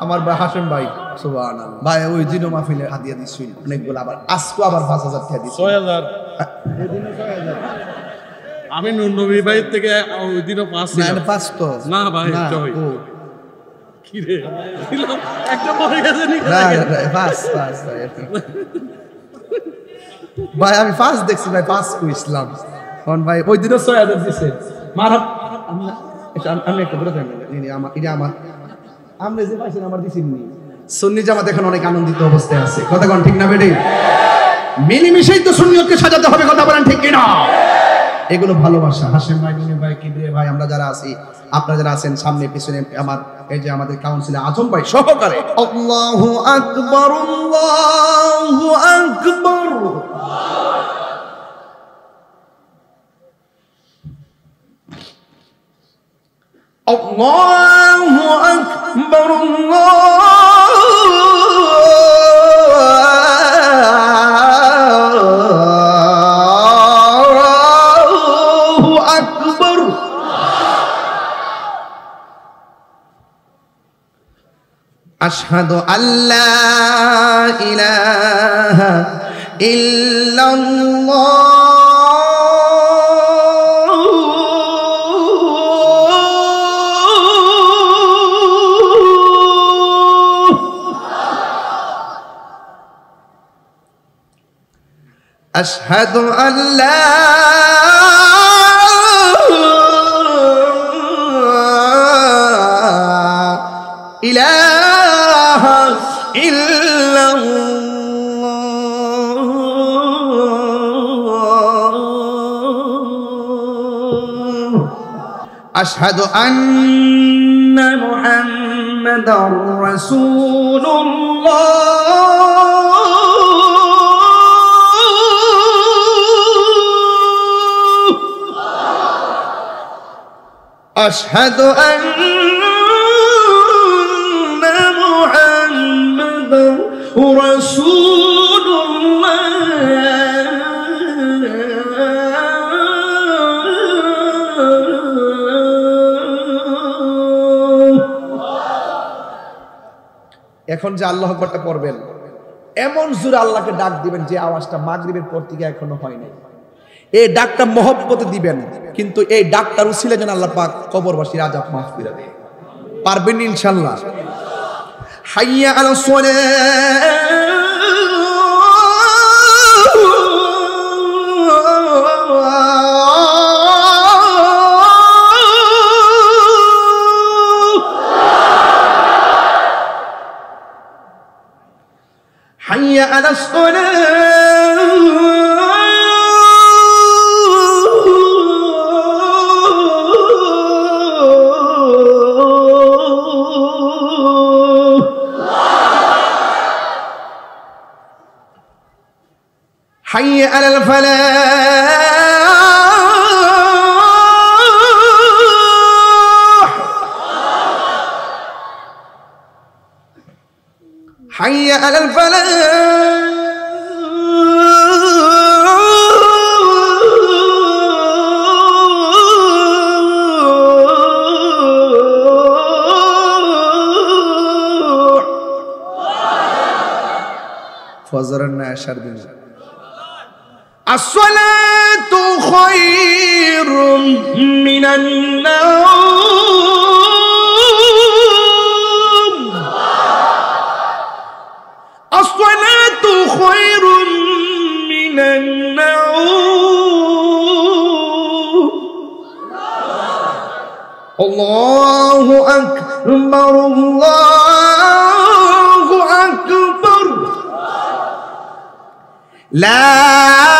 আমার ভাই হাসেম ভাই সুবহানাল্লাহ ভাই ওই দিনও মাহফিলে হাদিয়া দিছিল অনেকগুলো, আবার আজকে আবার 5000 টাকা দিছিল 6000 ওই দিনও 6000। আমি নবী ভাই থেকে ওই দিনও 5 না 5 তো না ভাই জয় ও কি রে দিলাম একটা পরে গেছে নি না 5 ভাই আমি 5 দেখছি ভাই 5 কইছিলাম কোন ভাই ওই দিনও 6000 দিছে মারা আমি একটা বলে দেন আমার এটা আমার আমরা যে পাইছেন আমার দিছিনি সুন্নি জামাত এখন অনেক আনন্দিত অবস্থায় আছে, কথা কোন ঠিক না বেটি? মিলেমিশেই তো সুন্নিয়তকে সাজাতে হবে, কথা বলেন ঠিক কিনা? এগুলো ভালোবাসা। হাসেম ভাই, নুনি ভাই, কিবরিয়া ভাই, আমরা যারা আছি, আপনারা যারা আছেন সামনে পিছনে, আমার এই যে আমাদের কাউন্সিলর আজম ভাই সহকারে, আল্লাহু আকবার আল্লাহু আকবার। আল্লাহু আকবার আল্লাহু আকবার। আশহাদু আল্লা ইলাহা ইল্লাল্লাহ أشهد أن لا إله إلا الله أشهد أن محمدا رسول الله أشهد أن محمدا رسول এখন যে আল্লাহু আকবারটা পড়বেন এমন জোরে আল্লাহকে ডাক দিবেন যে আওয়াজটা মাগরিবের পর থেকে এখনো হয় নাই। এই ডাকটা মহব্বতে দিবেন, কিন্তু এই ডাকটার উসিলা যেন আল্লাহ পাক কবরবাসীর আযাব মাফ করে দেয়। পারবেন ইনশাআল্লাহ? হাইয়া আলাস সালাহ, হাইয়া আলাস حي على الفلاح حي على الفلاح فزرنا عشر دنيا الصلاة خير من النوم الصلاة خير من النوم الله أكبر الله أكبر لا